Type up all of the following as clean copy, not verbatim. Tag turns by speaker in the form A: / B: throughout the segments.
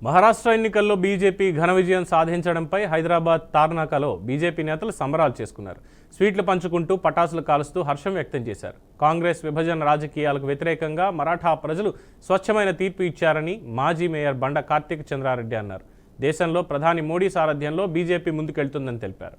A: మహారాష్ట్ర ఎన్నికల్లో బీజేపీ ఘన విజయం సాధించడంపై హైదరాబాద్ తార్నాకలో బీజేపీ నేతలు సంబరాలు చేసుకున్నారు. స్వీట్లు పంచుకుంటూ పటాసులు కాలుస్తూ హర్షం వ్యక్తం చేశారు. కాంగ్రెస్ విభజన రాజకీయాలకు వ్యతిరేకంగా మరాఠా ప్రజలు స్వచ్ఛమైన తీర్పు ఇచ్చారని మాజీ మేయర్ బండ కార్తీక్ చంద్రారెడ్డి అన్నారు. దేశంలో ప్రధాని మోడీ సారథ్యంలో బీజేపీ ముందుకెళ్తుందని తెలిపారు.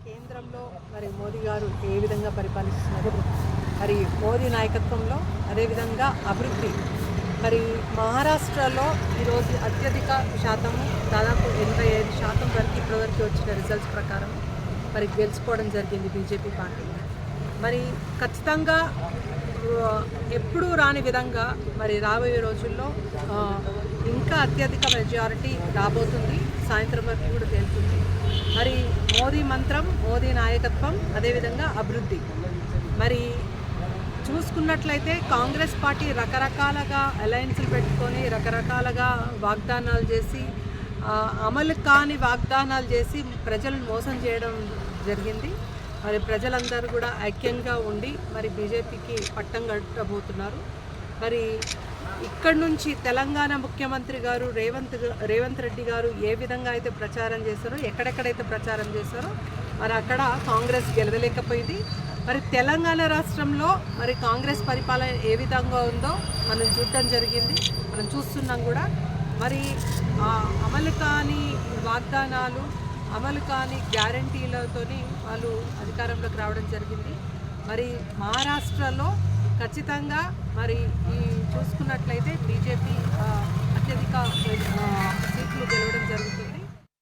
B: కేంద్రంలో మోదీ గారు ఏ విధంగా పరిపాలిస్తున్నారు, మోదీ నాయకత్వంలో అదేవిధంగా అభివృద్ధి మహారాష్ట్రలో ఈరోజు అత్యధిక శాతం దాదాపు 85% వరకు ఇప్పటివరకు వచ్చిన రిజల్ట్స్ ప్రకారం గెలుచుకోవడం జరిగింది బీజేపీ పార్టీ. ఖచ్చితంగా ఎప్పుడూ రాని విధంగా రాబోయే రోజుల్లో ఇంకా అత్యధిక మెజారిటీ రాబోతుంది. సాయంత్రం వరకు కూడా తేలుతుంది. మోదీ మంత్రం, మోదీ నాయకత్వం, అదేవిధంగా అభివృద్ధి. చూసుకున్నట్లయితే కాంగ్రెస్ పార్టీ రకరకాలుగా అలయన్స్లు పెట్టుకొని రకరకాలుగా వాగ్దానాలు చేసి అమలు కాని వాగ్దానాలు చేసి ప్రజలను మోసం చేయడం జరిగింది. ప్రజలందరూ కూడా ఐక్యంగా ఉండి బీజేపీకి పట్టం కట్టబోతున్నారు. ఇక్కడి నుంచి తెలంగాణ ముఖ్యమంత్రి గారు రేవంత్ రెడ్డి గారు ఏ విధంగా అయితే ప్రచారం చేశారో, ఎక్కడెక్కడైతే ప్రచారం చేశారో అక్కడ కాంగ్రెస్ గెలవలేకపోయింది. తెలంగాణ రాష్ట్రంలో కాంగ్రెస్ పరిపాలన ఏ విధంగా ఉందో మనం చూడటం జరిగింది. మనం చూస్తున్నాం కూడా. అమలు కాని వాగ్దానాలు, అమలు కాని గ్యారంటీలతోని వాళ్ళు అధికారంలోకి రావడం జరిగింది. మహారాష్ట్రలో ఖచ్చితంగా ఈ చూసుకున్నట్లయితే బీజేపీ అత్యధిక సీట్లు గెలవడం జరుగుతుంది.